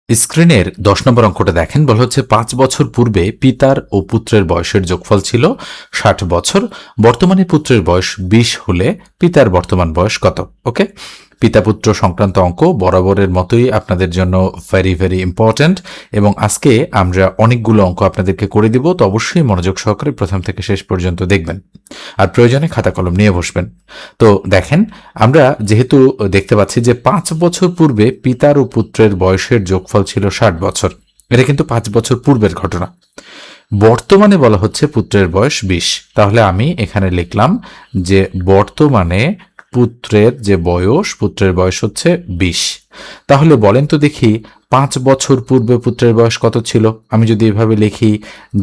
স্ক্রিনের 10 নম্বর অঙ্কটা দেখেন, বলা হচ্ছে 5 বছর পূর্বে পিতার ও পুত্রের বয়সের যোগফল ছিল 60 বছর। বর্তমানে পুত্রের বয়স 20 হলে পিতার বর্তমান বয়স কত? ওকে, পিতা পুত্র সংক্রান্ত অঙ্ক বরাবরের মতোই আপনাদের জন্য ভেরি ভেরি ইম্পর্ট্যান্ট, এবং আজকে আমরা অনেকগুলো অঙ্ক আপনাদেরকে করে দিব, তো অবশ্যই মনোযোগ সহকারে প্রথম থেকে শেষ পর্যন্ত দেখবেন আর প্রয়োজনে খাতা কলম নিয়ে বসবেন। তো দেখেন, আমরা যেহেতু দেখতে পাচ্ছি যে 5 বছর পূর্বে পিতার ও পুত্রের বয়সের যোগফল ছিল 60 বছর, এটা কিন্তু 5 বছর পূর্বের ঘটনা। বর্তমানে বলা হচ্ছে পুত্রের বয়স 20, তাহলে আমি এখানে লিখলাম যে বর্তমানে পুত্রের বয়স হচ্ছে 20। তাহলে বলেন তো দেখি 5 বছর পূর্বে পুত্রের বয়স কত ছিল? আমি যদি এভাবে লিখি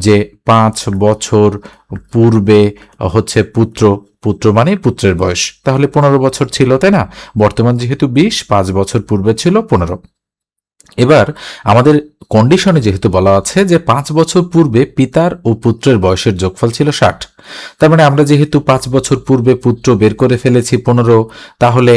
যে 5 বছর পূর্বে হচ্ছে পুত্র মানে পুত্রের বয়স, তাহলে 15 বছর ছিল, তাই না? বর্তমান যেহেতু 20, 5 বছর পূর্বে ছিল 15। এবার আমাদের কন্ডিশনে যেহেতু বলা আছে যে 5 বছর পূর্বে পিতার ও পুত্রের বয়সের যোগফল ছিল 60, তার মানে আমরা যেহেতু 5 বছর পূর্বে পুত্র বের করে ফেলেছি 15, তাহলে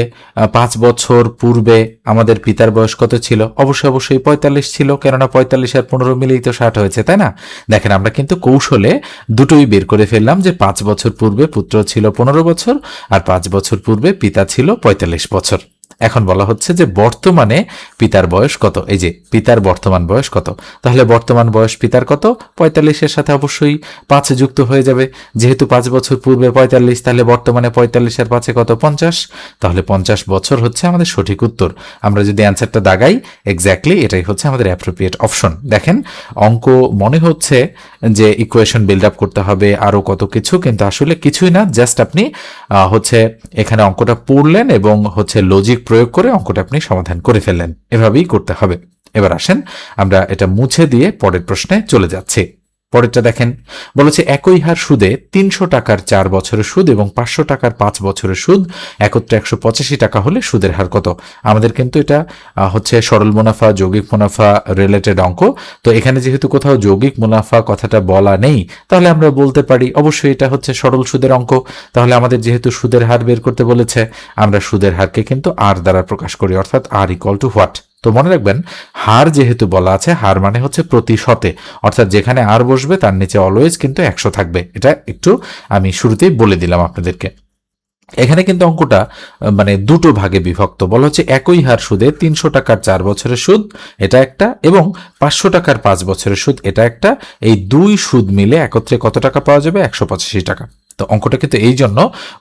5 বছর পূর্বে আমাদের পিতার বয়স কত ছিল? অবশ্যই 45 ছিল, কেননা 45 আর 15 মিলেই তো 60 হয়েছে, তাই না? দেখেন, আমরা কিন্তু কৌশলে দুটোই বের করে ফেললাম যে 5 বছর পূর্বে পুত্র ছিল 15 বছর আর 5 বছর পূর্বে পিতা ছিল 45 বছর। এখন বলা হচ্ছে যে বর্তমানে পিতার বয়স কত? এই যে পিতার বর্তমান বয়স কত, তাহলে বর্তমান বয়স পিতার কত? 45-এর সাথে অবশ্যই 5 যুক্ত হয়ে যাবে। যেহেতু 5 বছর পূর্বে 45, তাহলে বর্তমানে 45 আর 5-এ কত? 50। তাহলে 50 বছর হচ্ছে আমাদের সঠিক উত্তর। আমরা যদি অ্যান্সারটা দাগাই, এক্স্যাক্টলি এটাই হচ্ছে আমাদের অ্যাপ্রোপ্রিয়েট অপশন। দেখেন, অঙ্ক মনে হচ্ছে যে ইকুয়েশন বিল্ড আপ করতে হবে আরো কত কিছু, কিন্তু আসলে কিছুই না, জাস্ট আপনি হচ্ছে এখানে অঙ্কটা পড়লেন এবং হচ্ছে লজিক প্রয়োগ করে অঙ্কটা আপনি সমাধান করে ফেললেন। এভাবেই করতে হবে। এবার আসেন আমরা এটা মুছে দিয়ে পরের প্রশ্নে চলে যাচ্ছি। পরেরটা দেখেন, বলেছে একই হার সুদে 300 টাকার 4 বছরের সুদ এবং 500 টাকার 5 বছরের সুদ একত্রে 185 টাকা হলে সুদের হার কত? আমাদের কিন্তু এটা হচ্ছে সরল মুনাফা যৌগিক মুনাফা রিলেটেড অঙ্ক। তো এখানে যেহেতু কোথাও যৌগিক মুনাফা কথাটা বলা নেই, তাহলে আমরা বলতে পারি অবশ্যই এটা হচ্ছে সরল সুদের অঙ্ক। তাহলে আমাদের যেহেতু সুদের হার বের করতে বলেছে, আমরা সুদের হারকে কিন্তু আর দ্বারা প্রকাশ করি, অর্থাৎ আর ইকুয়াল টু হোয়াট। তো মনে রাখবেন, হার যেহেতু বলা আছে, হার মানে হচ্ছে প্রতিশতে, অর্থাৎ যেখানে আর বসবে তার নিচে অলওয়েজ কিন্তু 100 থাকবে। এটা একটু আমি শুরুতেই বলে দিলাম আপনাদেরকে। এখানে কিন্তু অঙ্কটা মানে দুটো ভাগে বিভক্ত। বলা হচ্ছে একই হার সুদে 300 টাকার 4 বছরের সুদ এটা একটা, এবং 500 টাকার 5 বছরের সুদ এটা একটা। এই দুই সুদ মিলে একত্রে কত টাকা পাওয়া যাবে? 185 টাকা। তো অঙ্কটা কিন্তু এই জন্য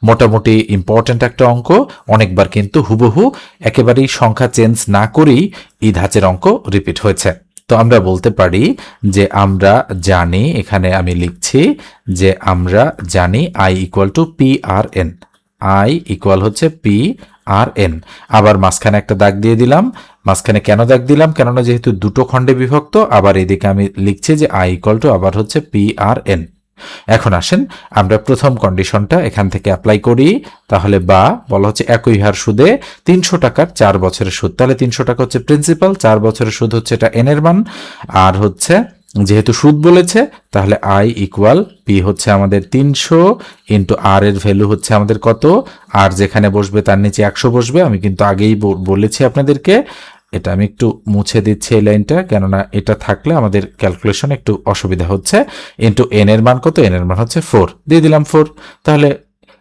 মোটামুটি ইম্পর্টেন্ট একটা অঙ্ক। অনেকবার কিন্তু হুবহু একেবারেই সংখ্যা চেঞ্জ না করেই এই ধাঁচের অঙ্ক রিপিট হয়েছে। তো আমরা বলতে পারি যে আমরা জানি, এখানে আমি লিখছি যে আমরা জানি I equal to P R N. I equal হচ্ছে পি আর এন। আবার মাঝখানে একটা দাগ দিয়ে দিলাম। মাঝখানে কেন দাগ দিলাম? কেননা যেহেতু দুটো খণ্ডে বিভক্ত। আবার এদিকে আমি লিখছি যে আই ইকুয়াল টু আবার হচ্ছে পি আর এন। এখন আসেন আমরা প্রথম কন্ডিশনটা এখান থেকে অ্যাপ্লাই করি। তাহলে বা বলা হচ্ছে একই হার সুদে 300 টাকার 4 বছরের সুদ, তাহলে 300 টাকা হচ্ছে প্রিন্সিপাল, 4 বছরের সুদ হচ্ছে এটা এন এর মান। আর হচ্ছে যেহেতু সুদ বলেছে, তাহলে আই ইকুয়াল পি হচ্ছে আমাদের 300 ইন্টু আর এর ভ্যালু হচ্ছে আমাদের কত? আর যেখানে বসবে তার নিচে 100 বসবে। আমি কিন্তু আগেই বলেছি আপনাদেরকে। এটা আমি একটু মুছে দিচ্ছি এই লাইনটা, কেননা এটা থাকলে আমাদের ক্যালকুলেশন একটু অসুবিধা হচ্ছে। ইন্টু এন এর মান কত? এন এর মান হচ্ছে 4, দিয়ে দিলাম 4। তাহলে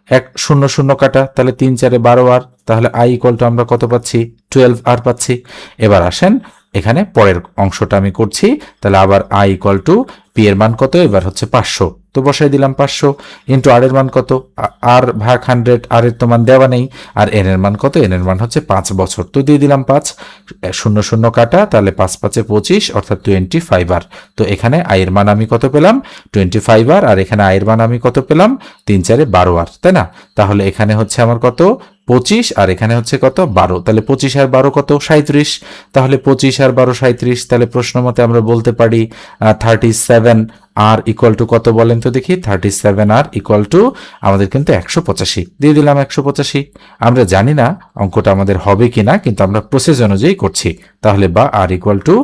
1 0 0 কাটা, তাহলে 3 4 12 আর, তাহলে আই ইকুয়াল টু আমরা কত পাচ্ছি? 12 আর পাচ্ছি। এবার আসেন এখানে পরের অংশটা আমি করছি। তাহলে আবার আই ইকুয়াল টু পি এর মান কত? এবার হচ্ছে 500, তো বসাই দিলাম 500 ইন্টু আর এর মান কত? আর ভাগ 100, আর এর তো মান দেওয়া নেই। আর এন এর মান কত? এন এর মান হচ্ছে 5 বছর, তো দিয়ে দিলাম 5। 0 0 কাটা, তাহলে 5 5 25, অর্থাৎ 25 আর। তো এখানে আই এর মান আমি কত পেলাম? 25 আর। আর এখানে আই এর মান আমি কত পেলাম? 3 4 12 আর, তাই না? তাহলে এখানে হচ্ছে আমার কত? 25, আর এখানে হচ্ছে কত? 12। তাহলে 25 আর 12 কত? 37। তাহলে 25 আর 12 37। তাহলে প্রশ্ন মতে আমরা বলতে পারি 37 আর ইকুয়াল টু কত বলেন তো দেখি, 37 আর ইকুয়াল টু আমাদের কিন্তু 185 দিয়ে দিলাম 185। আমরা জানি না অঙ্কটা আমাদের হবে কিনা, কিন্তু আমরা প্রসেস অনুযায়ী করছি। তাহলে বা আর ইকুয়াল টু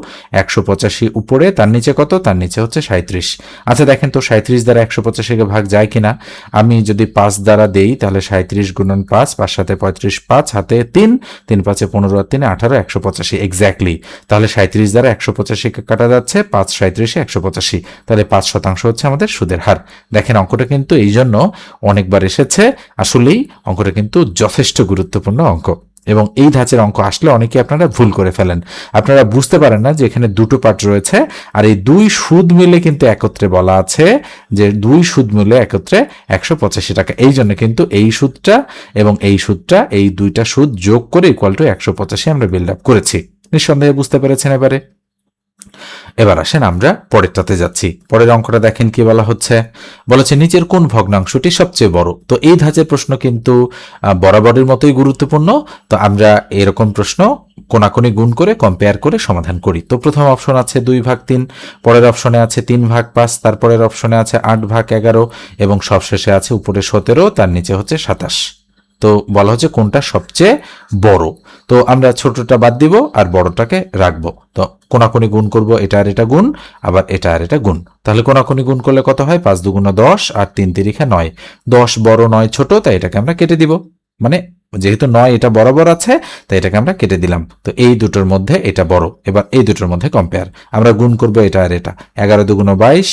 185 উপরে, তার নিচে কত, তার নিচে হচ্ছে 37। আচ্ছা দেখেন তো 37 দ্বারা 185-কে ভাগ যায় কিনা। আমি যদি 5 দ্বারা দেই তাহলে 37 গুণন 5, 5 সাথে 35, 5 হাতে 3, 3 5 15 আর 3 18, 185 এক্স্যাক্টলি। তাহলে 37 দ্বারা 185-কে কাটা যাচ্ছে, 5 37 185, তাহলে 5% হচ্ছে আমাদের সুদের হার। দেখেন অঙ্কটা কিন্তু এই জন্য অনেকবার এসেছে, আসলেই অঙ্কটা কিন্তু যথেষ্ট গুরুত্বপূর্ণ অঙ্ক। এবং এই ধাঁচের অঙ্ক আসলে অনেকে আপনারা ভুল করে ফেলেন, আপনারা বুঝতে পারেন না যে এখানে দুটো পার্ট রয়েছে, আর এই দুই সুদ মিলে কিন্তু একত্রে বলা আছে যে দুই সুদ মিলে একত্রে 185 টাকা। এই জন্য কিন্তু এই সুদটা এবং এই সুদটা, এই দুইটা সুদ যোগ করে ইকুয়াল টু 185 আমরা বিল্ড আপ করেছি। নিঃসন্দেহে বুঝতে পেরেছেন এবারে। এবার আসেন আমরা পরেরটাতে যাচ্ছি। পরের অঙ্কটা দেখেন কি বলা হচ্ছে, বলেছে নিচের কোন ভগ্নাংশটি সবচেয়ে বড়। তো এই ধাঁচের প্রশ্ন কিন্তু বরাবরের মতোই গুরুত্বপূর্ণ। তো আমরা এরকম প্রশ্ন কোনাকুনি গুণ করে কম্পেয়ার করে সমাধান করি। তো প্রথম অপশন আছে 2/3, পরের অপশনে আছে 3/5, তারপরের অপশনে আছে 8/11 এবং সবশেষে আছে উপরে 17, তার নিচে হচ্ছে 27। তো বলা হচ্ছে কোনটা সবচেয়ে বড়। তো আমরা ছোটটা বাদ দিব আর বড়টাকে রাখবো। তো কোনাকুনি গুণ করব, এটা আর এটা গুণ, আবার এটা আর এটা গুণ। তাহলে কোনাকুনি গুণ করলে কত হয়, 5 2 10 আর 3 3 9। 10 বড় 9 ছোট, তাই এটাকে আমরা কেটে দিব। মানে যেহেতু 9 এটা বরাবর আছে, তাই এটাকে আমরা কেটে দিলাম। তো এই দুটোর মধ্যে এটা বড়। এবার এই দুটোর মধ্যে কম্পেয়ার, আমরা গুণ করব এটা আর এটা। 11 2 22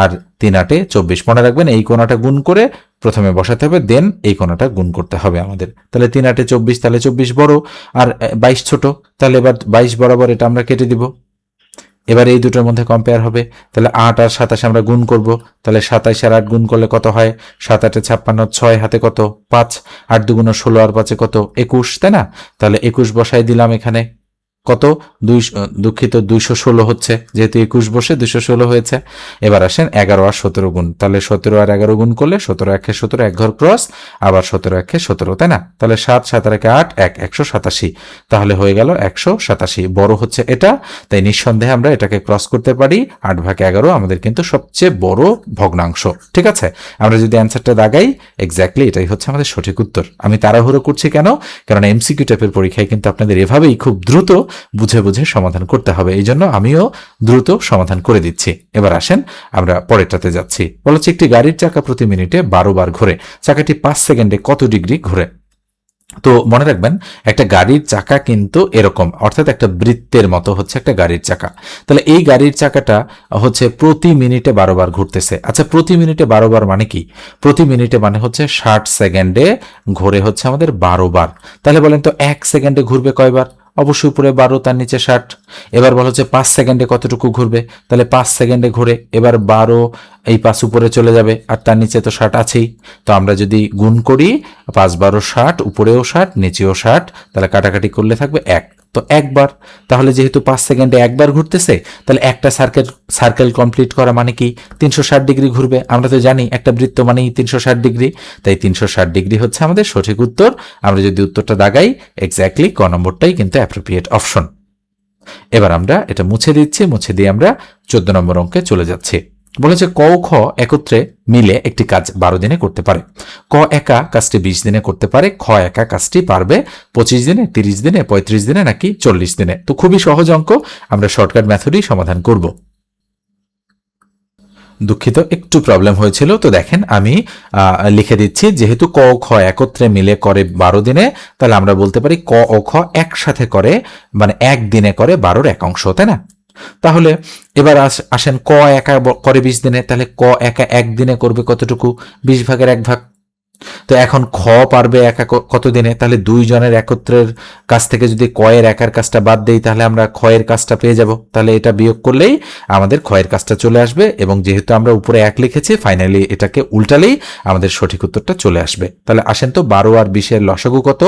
আর 3 8 24। মনে রাখবেন এই কোণাটা গুণ করে প্রথমে বসাতে হবে, দেন এই কোণাটা গুণ করতে হবে আমাদের। তাহলে 3 8 24, তাহলে 24 বড় আর 22 ছোট। তাহলে এবার 22 বরাবর এটা আমরা কেটে দিব। এবার এই দুটোর মধ্যে কম্পেয়ার হবে, তাহলে 8 আর 27 আমরা গুণ করব। তাহলে 27 আর 8 গুণ করলে কত হয়, 7 8 56, 6 হাতে কত 5, 8 2 16 আর 5 কত 21, তাই না? তাহলে 21 বসাই দিলাম এখানে, কত দুঃখিত 216 হচ্ছে, যেহেতু 21 বসে 216 হয়েছে। এবার আসেন 11 আর 17 গুণ, তাহলে 17 আর 11 গুণ করলে 17 1 17, এক ঘর ক্রস, আবার 17 1 17, তাই না? তাহলে 7 7 আর 8 1 187, তাহলে হয়ে গেল 187। বড় হচ্ছে এটা, তাই নিঃসন্দেহে আমরা এটাকে ক্রস করতে পারি। 8/11 আমাদের কিন্তু সবচেয়ে বড় ভগ্নাংশ। ঠিক আছে, আমরা যদি অ্যান্সারটা দাগাই, এক্স্যাক্টলি এটাই হচ্ছে আমাদের সঠিক উত্তর। আমি তাড়াহুড়ো করছি কেন, কারণ এমসিকিউ টাইপের পরীক্ষায় কিন্তু আপনাদের এভাবেই খুব দ্রুত বুঝে বুঝে সমাধান করতে হবে, এই জন্য আমিও দ্রুত সমাধান করে দিচ্ছি। এবার আসেন আমরা পরেরটাতে যাচ্ছি। বলছে একটি গাড়ির চাকা প্রতি মিনিটে 12 বার ঘোরে, চাকাটি 5 সেকেন্ডে কত ডিগ্রি ঘোরে? তো মনে রাখবেন একটা গাড়ির চাকা কিন্তু এরকম, অর্থাৎ একটা বৃত্তের মতো হচ্ছে একটা গাড়ির চাকা। তাহলে এই গাড়ির চাকাটা হচ্ছে প্রতি মিনিটে 12 বার ঘুরতেছে। আচ্ছা প্রতি মিনিটে 12 বার মানে কি? প্রতি মিনিটে মানে হচ্ছে 60 সেকেন্ডে ঘুরে হচ্ছে আমাদের 12 বার। তাহলে বলেন তো 1 সেকেন্ডে ঘুরবে কয়বার? অবশ্যই উপরে 12, তার নিচে 60। এবার বলা হচ্ছে 5 সেকেন্ডে কতটুকু ঘুরবে, তাহলে 5 সেকেন্ডে ঘুরে এবার 12, এই 5 উপরে চলে যাবে আর তার নিচে তো 60 আছেই। তো আমরা যদি গুণ করি 5 12 60, উপরেও 60 নিচেও 60, তাহলে কাটাকাটি করলে থাকবে 1, তো একবার। তাহলে যেহেতু 5 সেকেন্ডে একবার ঘুরতেছে, তাহলে একটা সার্কেল কমপ্লিট করা মানে কি 360 ডিগ্রি ঘুরবে। আমরা তো জানি একটা বৃত্ত মানেই 360 ডিগ্রি, তাই 360 ডিগ্রি হচ্ছে আমাদের সঠিক উত্তর। আমরা যদি উত্তরটা দাগাই, এক্স্যাক্টলি ক নম্বরটাই কিন্তু অ্যাপ্রোপ্রিয়েট অপশন। এবার আমরা এটা মুছে দিচ্ছি, মুছে দিয়ে আমরা 14 নম্বর অঙ্কে চলে যাচ্ছি। বলেছে ক ও খ একত্রে মিলে একটি কাজ 12 দিনে করতে পারে। ক একা কাজটি 20 দিনে করতে পারে, খ একা কাজটি পারবে 25 দিনে, 30 দিনে, 35 দিনে নাকি 40 দিনে। তো খুবই সহজ অঙ্ক, আমরা শর্টকাট মেথডেই সমাধান করব। দুঃখিত একটু প্রবলেম হয়েছিল। তো দেখেন আমি লিখে দিচ্ছি, যেহেতু ক ও খ একত্রে মিলে করে 12 দিনে, তাহলে আমরা বলতে পারি ক ও খ একসাথে করে, মানে একদিনে করে 12-র 1 অংশ, তাই না? তাহলে এবার আসেন ক একা করে 20 দিনে, তাহলে ক একা একদিনে করবে কতটুকু, 20/1 ভাগ। তো এখন খ পারবে একা কত দিনে, তাহলে 2 জনের একত্রের কাছ থেকে যদি ক এর একার কাজটা বাদ দেই, তাহলে আমরা খ এর কাজটা পেয়ে যাব। তাহলে এটা বিয়োগ করলেই আমাদের খ এর কাজটা চলে আসবে, এবং যেহেতু আমরা উপরে 1 লিখেছি, ফাইনালি এটাকে উল্টালেই আমাদের সঠিক উত্তরটা চলে আসবে। তাহলে আসেন তো 12 আর 20 এর লসাগু কত?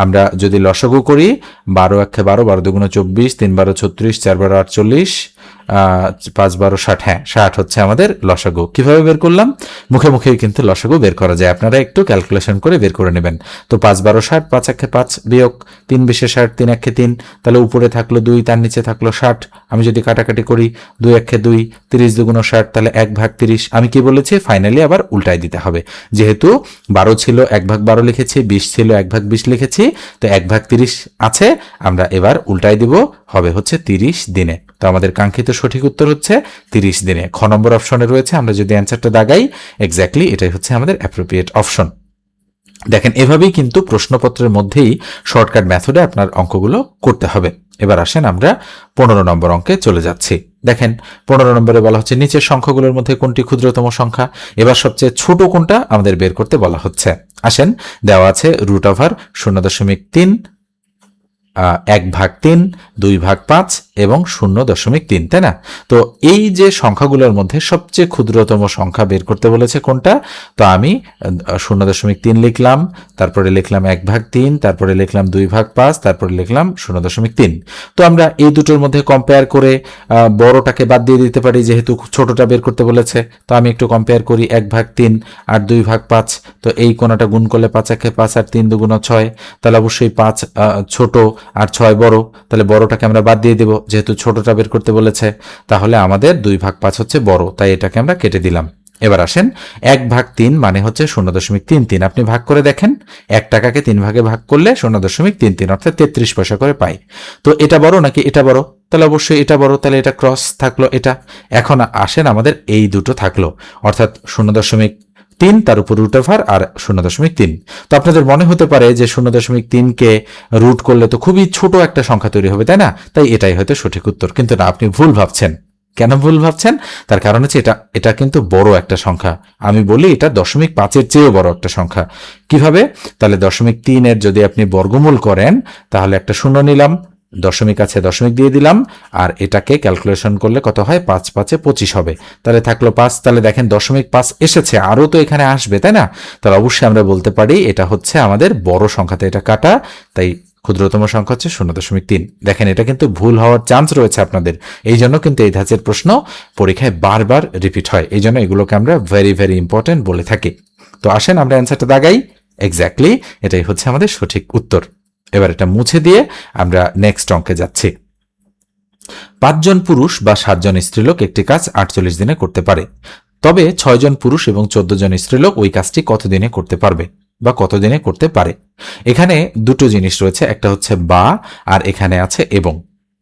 আমরা যদি লসাগু করি, 12 1 12, 12 2 24, 3 12 36, 4 12 48, 5 12 60, হ্যাঁ 60 হচ্ছে আমাদের লসাগু। কিভাবে বের করলাম? মুখে মুখেই কিন্তু লসাগু বের করা যায়, আপনারা একটু ক্যালকুলেশন করে বের করে নেবেন। তো 5 12 60, 5 1 5 বিয়োগ 3 20 60, 3 1 3, তাহলে উপরে থাকলো 2, তার নিচে থাকলো 60। আমি যদি কাটাকাটি করি 2 1 2, 30 2 60, তাহলে 1/30। আমি কি বলেছি? ফাইনালি আবার উল্টাই দিতে হবে, যেহেতু 12 ছিল 1/12 লিখেছি, 20 ছিল 1/20 লিখেছি, তো 1/30 আছে, আমরা এবার উল্টাই দিব, হবে হচ্ছে 30 দিনে। তো আমাদের কাঙ্ক্ষিত সঠিক উত্তর হচ্ছে 30 দিনে। খ নম্বর অপশনে রয়েছে, আমরা যদি অ্যান্সারটা দাগাই এক্স্যাক্টলি এটাই হচ্ছে আমাদের অ্যাপ্রোপ্রিয়েট অপশন। দেখেন, এভাবেই কিন্তু প্রশ্নপত্রের মধ্যেই শর্টকাট মেথডে আপনার অঙ্কগুলো করতে হবে। এবার আসেন আমরা 15 নম্বর অঙ্কে চলে যাচ্ছি। দেখেন 15 নম্বরে বলা হচ্ছে নিচের সংখ্যাগুলোর মধ্যে কোনটি ক্ষুদ্রতম সংখ্যা। এবার সবচেয়ে ছোট কোনটা আমাদের বের করতে বলা হচ্ছে। আসেন, দেওয়া আছে √0.3, 1/3, 2/5 এবং 0.3, তাই না? তো এই যে সংখ্যাগুলোর মধ্যে সবচেয়ে ক্ষুদ্রতম সংখ্যা বের করতে বলেছে কোনটা, তো আমি 0.3 লিখলাম, তারপরে লিখলাম 1/3, তারপরে লিখলাম 2/5, তারপরে লিখলাম 0.3। তো আমরা এই দুটোর মধ্যে কম্পেয়ার করে বড়টাকে বাদ দিয়ে দিতে পারি, যেহেতু ছোটটা বের করতে বলেছে। তো আমি একটু কম্পেয়ার করি, 1/3 আর 2/5, তো এই কোণাটা গুণ করলে 5 1 5 আর 3 2 6, তাহলে অবশ্যই 5 ছোট আর 6 বড়, তাহলে বড়টাকে আমরা বাদ দিয়ে দেব, যেহেতু ছোটটা বের করতে বলেছে। তাহলে আমাদের 2/5 হচ্ছে বড়, তাই এটাকে আমরা কেটে দিলাম। এবার আসেন 1/3 মানে হচ্ছে 0.33। আপনি ভাগ করে দেখেন, 1 টাকাকে 3 ভাগে ভাগ করলে 0.33 অর্থাৎ 33 পয়সা করে পাই। তো এটা বড় নাকি এটা বড়? তাহলে অবশ্যই এটা বড়, তাহলে এটা ক্রস থাকলো এটা। এখন আসেন আমাদের এই দুটো থাকলো, অর্থাৎ 0.3 তার উপর √, আর 0.3। তো আপনাদের মনে হতে পারে যে 0.3 কে রুট করলে তো খুবই ছোট একটা সংখ্যা তৈরি হবে, তাই না? তাই এটাই হয়তো সঠিক উত্তর। কিন্তু না, আপনি ভুল ভাবছেন। কেন ভুল ভাবছেন? তার কারণ হচ্ছে এটা কিন্তু বড় একটা সংখ্যা। আমি বলি এটা 0.5-এর চেয়েও বড় একটা সংখ্যা। কিভাবে? তাহলে 0.3 এর যদি আপনি বর্গমূল করেন, তাহলে একটা শূন্য নিলাম, দশমিক আছে দশমিক দিয়ে দিলাম, আর এটাকে ক্যালকুলেশন করলে কত হয়? 5 5 25 হবে। তাহলে থাকলো 5। তাহলে দেখেন 0.5 এসেছে, আরও তো এখানে আসবে, তাই না? তাহলে অবশ্যই আমরা বলতে পারি এটা হচ্ছে আমাদের বড় সংখ্যাতে এটা কাটা, তাই ক্ষুদ্রতম সংখ্যা হচ্ছে 0.3। দেখেন, এটা কিন্তু ভুল হওয়ার চান্স রয়েছে আপনাদের। এই জন্য কিন্তু এই ধাঁচের প্রশ্ন পরীক্ষায় বারবার রিপিট হয়, এই জন্য এগুলোকে আমরা ভেরি ভেরি ইম্পর্টেন্ট বলে থাকি। তো আসেন আমরা অ্যান্সারটা দাগাই, এক্স্যাক্টলি এটাই হচ্ছে আমাদের সঠিক উত্তর। এবার এটা মুছে দিয়ে আমরা নেক্সট অঙ্কে যাচ্ছি। 5 জন পুরুষ বা 7 জন স্ত্রীলোক একটি কাজ 48 দিনে করতে পারে, তবে 6 জন পুরুষ এবং 14 জন স্ত্রীলোক ওই কাজটি কত দিনে করতে পারবে বা কত দিনে করতে পারে। এখানে দুটো জিনিস রয়েছে, একটা হচ্ছে বা, আর এখানে আছে এবং।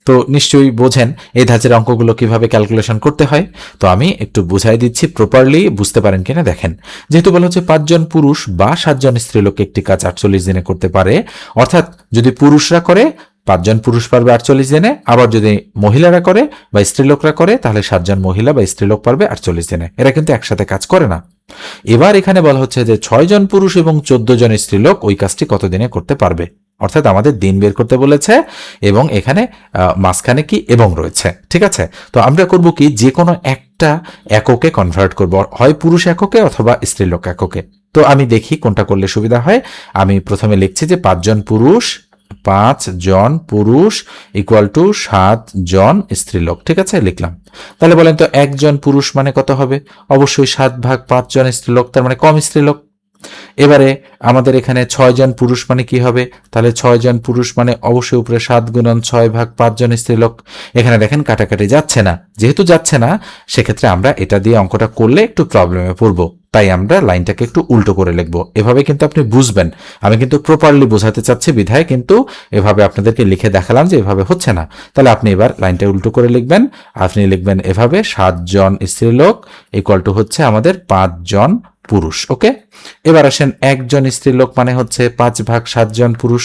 তো নিশ্চয়ই বোঝেন এই ধাঁচের অঙ্কগুলো কিভাবে ক্যালকুলেশন করতে হয়। তো আমি একটু বুঝাই দিচ্ছি, প্রপারলি বুঝতে পারেন কিনা দেখেন। যেহেতু বলা হচ্ছে 5 জন পুরুষ বা 7 জন স্ত্রীলোক একটি কাজ 48 দিনে করতে পারে, অর্থাৎ যদি পুরুষরা করে 5 জন পুরুষ পারবে 48 দিনে, আবার যদি মহিলারা করে বা স্ত্রীলোকরা করে তাহলে 7 জন মহিলা বা স্ত্রীলোক পারবে 48 দিনে। এরা কিন্তু একসাথে কাজ করে না। এবার এখানে বলা হচ্ছে যে 6 জন পুরুষ এবং 14 জন স্ত্রীলোক ওই কাজটি কত দিনে করতে পারবে, অর্থাৎ আমাদের দিন বের করতে বলেছে, এবং এখানে মাঝখানে কি এবং রয়েছে, ঠিক আছে? তো আমরা করব কি, যে কোনো একটা এককে কনভার্ট করব, হয় পুরুষ এককে অথবা স্ত্রীলোক এককে। তো আমি দেখি কোনটা করলে সুবিধা হয়। আমি প্রথমে লিখছি যে 5 জন পুরুষ ইকুয়াল টু 7 জন স্ত্রীলোক, ঠিক আছে? লিখলাম। তাহলে বলেন তো 1 জন পুরুষ মানে কত হবে? অবশ্যই 7/5 জন স্ত্রীলোক, তার মানে কম স্ত্রীলোক। এবারে আমাদের এখানে 6 জন পুরুষ মানে কি হবে? তাহলে 6 জন পুরুষ মানে অবশ্যই উপরে 7 গুণন 6/5 জন স্ত্রীলোক। এখানে দেখেন কাটাকাটি যাচ্ছে না, যেহেতু যাচ্ছে না সেক্ষেত্রে আমরা এটা দিয়ে অঙ্কটা করলে একটু প্রবলেমে পড়বো, তাই আমরা লাইনটাকে একটু উল্টো করে লিখবো। এভাবে কিন্তু আপনি বুঝবেন, আমি কিন্তু প্রপারলি বোঝাতে চাচ্ছি বিধায় কিন্তু এভাবে আপনাদেরকে লিখে দেখালাম যে এভাবে হচ্ছে না। তাহলে আপনি এবার লাইনটা উল্টো করে লিখবেন, আপনি লিখবেন এভাবে 7 জন স্ত্রীলোক ইকুয়াল টু হচ্ছে আমাদের 5 জন পুরুষ। ওকে, এবার আসেন 1 জন স্ত্রীলোক মানে হচ্ছে 5/7 জন পুরুষ।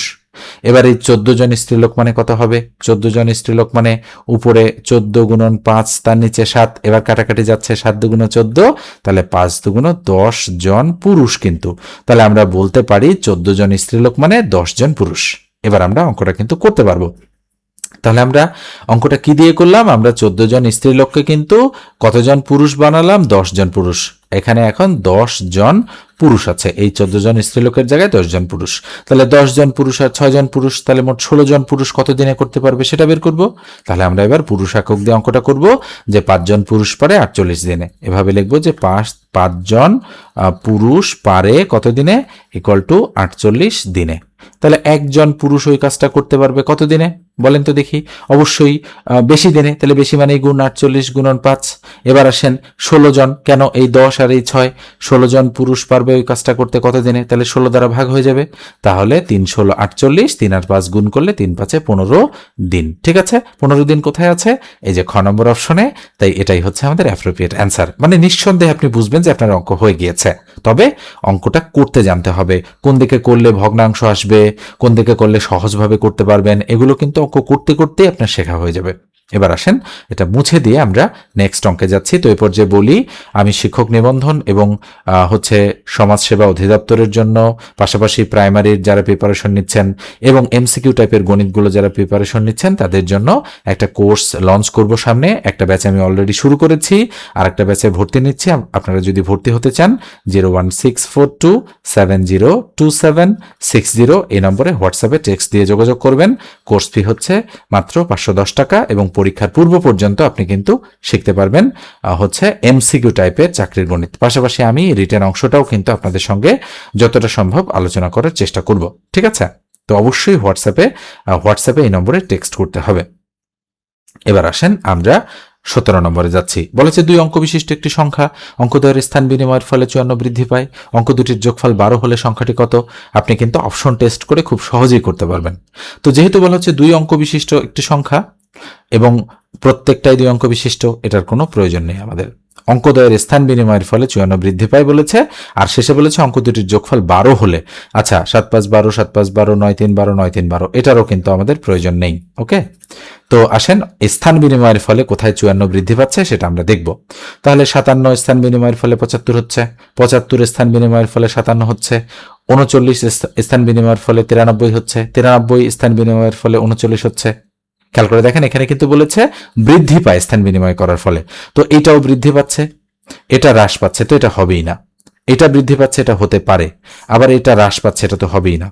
এবার এই 14 জন স্ত্রীলোক মানে কত হবে? 14 জন স্ত্রীলোক মানে উপরে 14 গুণন 5, তার নিচে 7, এবার কাটাকাটি যাচ্ছে, 7 দুগুণ 14, তাহলে 5 দুগুণ 10 জন পুরুষ। কিন্তু তাহলে আমরা বলতে পারি 14 জন স্ত্রীলোক মানে 10 জন পুরুষ। এবার আমরা অঙ্কটা কিন্তু করতে পারবো। তাহলে আমরা অঙ্কটা কি দিয়ে করলাম? আমরা 14 জন স্ত্রীলোককে কিন্তু কতজন পুরুষ বানালাম? 10 জন পুরুষ। এখানে এখন 10 জন পুরুষ আছে। এই 14 জন স্ত্রীলোকের জায়গায় 10 জন পুরুষ, তাহলে 10 জন পুরুষ আর 6 জন পুরুষ, তাহলে মোট 16 জন পুরুষ কত দিনে করতে পারবে সেটা বের করব। তাহলে আমরা এবার পুরুষ একক দিয়ে অঙ্কটা করব, যে 5 জন পুরুষ পারে 48 দিনে। এভাবে লিখবো যে 5 জন পুরুষ পারে কত দিনে, ইকুয়াল টু 48 দিনে। তাহলে একজন পুরুষ ওই কাজটা করতে পারবে কত দিনে বলেন তো দেখি, অবশ্যই বেশি দিনে, তাহলে বেশি মানে গুণ 48 গুণন 5। এবার আসেন 16 জন, কেন এই 10 আর এই 6, 16 জন পুরুষ পারবে ওই কাজটা করতে কত দিনে, তাহলে 16 দ্বারা ভাগ হয়ে যাবে, তাহলে 3 16 48, 3 আর 5 গুণ করলে 3 5 15 দিন। ঠিক আছে, 15 দিন কোথায় আছে, এই যে খ নম্বর অপশনে। তাই এটাই হচ্ছে আমাদের অ্যাপ্রোপ্রিয়েট অ্যান্সার। মানে নিঃসন্দেহে আপনি বুঝবেন যে আপনার অঙ্ক হয়ে গিয়েছে, তবে অঙ্কটা করতে জানতে হবে, কোন দিকে করলে ভগ্নাংশ আসবে, কোন দিকে করলে সহজভাবে করতে পারবেন, এগুলো কিন্তু অঙ্ক করতে করতে আপনার শেখা হয়ে যাবে। এবার আসেন এটা মুছে দিয়ে আমরা নেক্সট অঙ্কে যাচ্ছি। তো এই পর্যায়ে বলি, আমি শিক্ষক নিবন্ধন এবং হচ্ছে সমাজসেবা অধিদপ্তরের জন্য, পাশাপাশি প্রাইমারির যারা প্রিপারেশন নিচ্ছেন এবং এমসিকিউ টাইপের গণিতগুলো যারা প্রিপারেশন নিচ্ছেন তাদের জন্য একটা কোর্স লঞ্চ করব সামনে। একটা ব্যাচ আমি অলরেডি শুরু করেছি, আর একটা ব্যাচে ভর্তি নিচ্ছি। আপনারা যদি ভর্তি হতে চান 01642702760 এই নম্বরে হোয়াটসঅ্যাপে টেক্সট দিয়ে যোগাযোগ করবেন। কোর্স ফি হচ্ছে মাত্র 510 টাকা এবং পরীক্ষার পূর্ব পর্যন্ত আপনি কিন্তু শিখতে পারবেন হচ্ছে এমসিকিউ টাইপের চাকরির গণিত। পাশাপাশি আমি রিটেন অংশটাও কিন্তু আপনাদের সঙ্গে যতটা সম্ভব আলোচনা করার চেষ্টা করব। ঠিক আছে, তো অবশ্যই হোয়াটসঅ্যাপে এই নম্বরে টেক্সট করতে হবে। এবার আসেন আমরা 17 নম্বরে যাচ্ছি। বলেছে 2 অঙ্ক বিশিষ্ট একটি সংখ্যা অঙ্কদ্বয়ের স্থান বিনিময়ের ফলে 54 বৃদ্ধি পায়, অঙ্ক দুটির যোগফল 12 হলে সংখ্যাটি কত। আপনি কিন্তু অপশন টেস্ট করে খুব সহজেই করতে পারবেন। তো যেহেতু বলা হচ্ছে 2 অঙ্ক বিশিষ্ট একটি সংখ্যা এবং প্রত্যেকটাই 2 অঙ্ক বিশিষ্ট, এটার কোনো প্রয়োজন নেই আমাদের। অঙ্কদ্বয়ের স্থান বিনিময়ের ফলে 54 বৃদ্ধি পায় বলেছে, আর শেষে বলেছে অঙ্ক দুটির যোগফল 12 হলে। আচ্ছা, 7 5 12, 7 5 12, 9 3 12, 9 3 12, এটারও কিন্তু আমাদের প্রয়োজন নেই। ওকে, তো আসেন স্থান বিনিময়ের ফলে কোথায় 54 বৃদ্ধি পাচ্ছে সেটা আমরা দেখব। তাহলে 57 স্থান বিনিময়ের ফলে 75 হচ্ছে, 75 স্থান বিনিময়ের ফলে 57 হচ্ছে, 39 স্থান বিনিময়ের ফলে 93 হচ্ছে, 93 স্থান বিনিময়ের ফলে 39 হচ্ছে। খেয়াল করে দেখেন, এখানে কিন্তু বলেছে বৃদ্ধি পায় স্থান বিনিময় করার ফলে, তো এটাও বৃদ্ধি পাচ্ছে, এটা হ্রাস পাচ্ছে, তো এটা হবেই না। এটা বৃদ্ধি পাচ্ছে, এটা হতে পারে, আবার এটা হ্রাস পাচ্ছে, এটা তো হবেই না।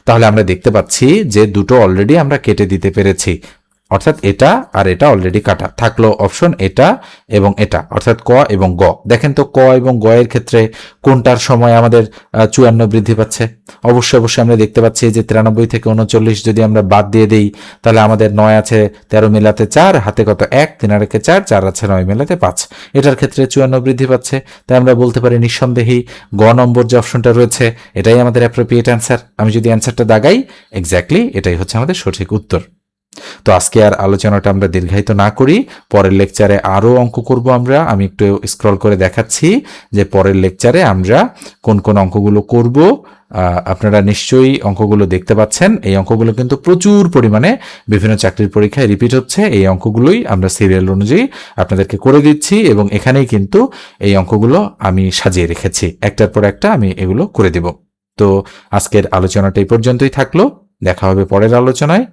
তাহলে আমরা দেখতে পাচ্ছি যে দুটো অলরেডি আমরা কেটে দিতে পেরেছি, অর্থাৎ এটা আর এটা অলরেডি কাটা থাকলো। অপশন এটা এবং এটা, অর্থাৎ ক এবং গ। দেখেন তো ক এবং গ এর ক্ষেত্রে কোনটার সময় আমাদের 54 বৃদ্ধি পাচ্ছে। অবশ্যই আমরা দেখতে পাচ্ছি যে 93 থেকে 39 যদি আমরা বাদ দিয়ে দিই, তাহলে আমাদের 9 আছে 13 মেলাতে 4, হাতে কত 1, 3 আর 1 4, 4 আছে 9 মেলাতে 5। এটার ক্ষেত্রে 54 বৃদ্ধি পাচ্ছে। তাই আমরা বলতে পারি নিঃসন্দেহেই গ নম্বর যে অপশনটা রয়েছে এটাই আমাদের অ্যাপ্রোপ্রিয়েট অ্যান্সার। আমি যদি অ্যান্সারটা দাগাই, এক্স্যাক্টলি এটাই হচ্ছে আমাদের সঠিক উত্তর। তো আজকে আর আলোচনাটা আমরা দীর্ঘায়িত না করি, পরের লেকচারে আরও অঙ্ক করব আমরা। আমি একটু স্ক্রল করে দেখাচ্ছি যে পরের লেকচারে আমরা কোন কোন অঙ্কগুলো করব। আপনারা নিশ্চয়ই অঙ্কগুলো দেখতে পাচ্ছেন, এই অঙ্কগুলো কিন্তু প্রচুর পরিমাণে বিভিন্ন চাকরির পরীক্ষায় রিপিট হচ্ছে। এই অঙ্কগুলোই আমরা সিরিয়াল অনুযায়ী আপনাদেরকে করে দিচ্ছি এবং এখানেই কিন্তু এই অঙ্কগুলো আমি সাজিয়ে রেখেছি, একটার পর একটা আমি এগুলো করে দেব। তো আজকের আলোচনাটা এই পর্যন্তই থাকলো, দেখা হবে পরের আলোচনায়।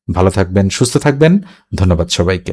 ভালো থাকবেন, সুস্থ থাকবেন, ধন্যবাদ সবাইকে।